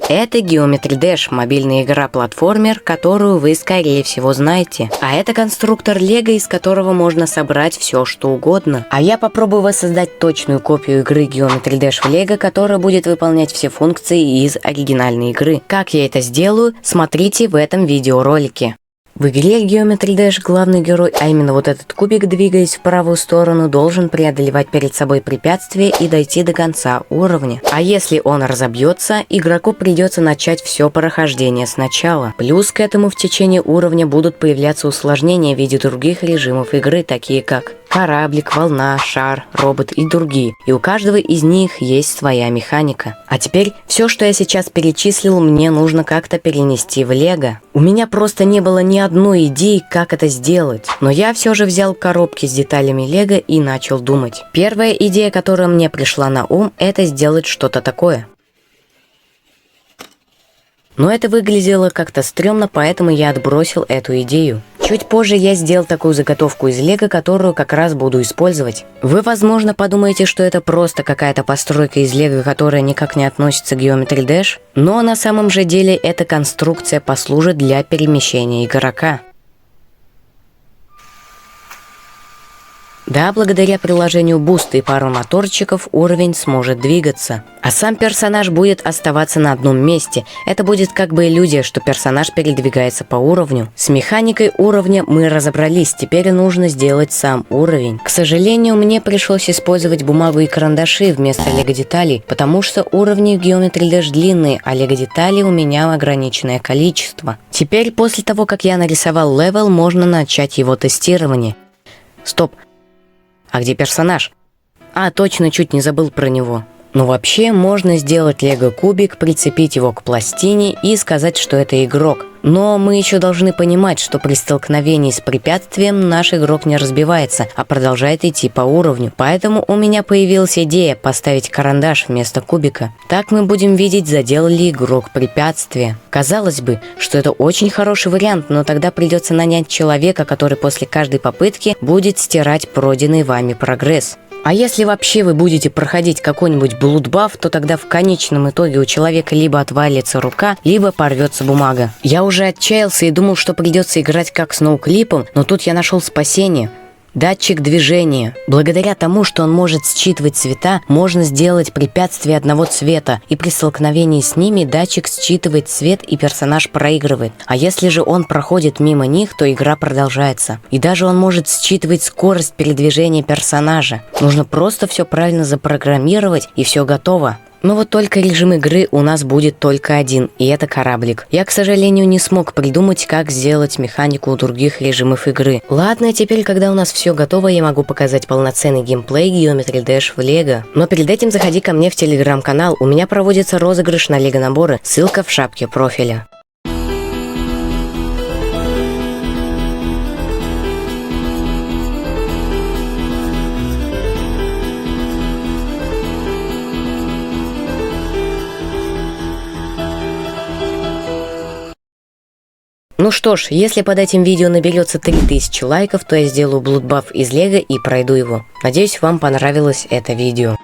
Это Geometry Dash, мобильная игра-платформер, которую вы, скорее всего, знаете. А это конструктор Лего, из которого можно собрать все, что угодно. А я попробую воссоздать точную копию игры Geometry Dash в Лего, которая будет выполнять все функции из оригинальной игры. Как я это сделаю, смотрите в этом видеоролике. В игре Geometry Dash главный герой, а именно вот этот кубик, двигаясь в правую сторону, должен преодолевать перед собой препятствия и дойти до конца уровня. А если он разобьется, игроку придется начать все прохождение сначала. Плюс к этому в течение уровня будут появляться усложнения в виде других режимов игры, такие как кораблик, волна, шар, робот и другие. И у каждого из них есть своя механика. А теперь все, что я сейчас перечислил, мне нужно как-то перенести в Лего. У меня просто не было ни одной идеи, как это сделать. Но я все же взял коробки с деталями Лего и начал думать. Первая идея, которая мне пришла на ум, это сделать что-то такое. Но это выглядело как-то стрёмно, поэтому я отбросил эту идею. Чуть позже я сделал такую заготовку из Лего, которую как раз буду использовать. Вы, возможно, подумаете, что это просто какая-то постройка из Лего, которая никак не относится к Geometry Dash, но на самом же деле эта конструкция послужит для перемещения игрока. Да, благодаря приложению Boost и пару моторчиков уровень сможет двигаться. А сам персонаж будет оставаться на одном месте. Это будет как бы иллюзия, что персонаж передвигается по уровню. С механикой уровня мы разобрались, теперь нужно сделать сам уровень. К сожалению, мне пришлось использовать бумагу и карандаши вместо лего-деталей, потому что уровни в Geometry Dash длинные, а лего-деталей у меня ограниченное количество. Теперь, после того, как я нарисовал левел, можно начать его тестирование. Стоп. А где персонаж? А, точно, чуть не забыл про него. Но вообще можно сделать лего-кубик, прицепить его к пластине и сказать, что это игрок. Но мы еще должны понимать, что при столкновении с препятствием наш игрок не разбивается, а продолжает идти по уровню. Поэтому у меня появилась идея поставить карандаш вместо кубика. Так мы будем видеть, задел ли игрок препятствие. Казалось бы, что это очень хороший вариант, но тогда придется нанять человека, который после каждой попытки будет стирать пройденный вами прогресс. А если вообще вы будете проходить какой-нибудь блудбаф, то тогда в конечном итоге у человека либо отвалится рука, либо порвется бумага. Я уже отчаялся и думал, что придется играть как с ноуклипом, но тут я нашел спасение. Датчик движения. Благодаря тому, что он может считывать цвета, можно сделать препятствия одного цвета, и при столкновении с ними датчик считывает цвет и персонаж проигрывает. А если же он проходит мимо них, то игра продолжается. И даже он может считывать скорость передвижения персонажа. Нужно просто все правильно запрограммировать, и все готово. Но вот только режим игры у нас будет только один, и это кораблик. Я, к сожалению, не смог придумать, как сделать механику у других режимов игры. Ладно, теперь, когда у нас все готово, я могу показать полноценный геймплей Geometry Dash в Лего. Но перед этим заходи ко мне в телеграм-канал, у меня проводится розыгрыш на лего-наборы, ссылка в шапке профиля. Ну что ж, если под этим видео наберется 3000 лайков, то я сделаю блудбаф из Лего и пройду его. Надеюсь, вам понравилось это видео.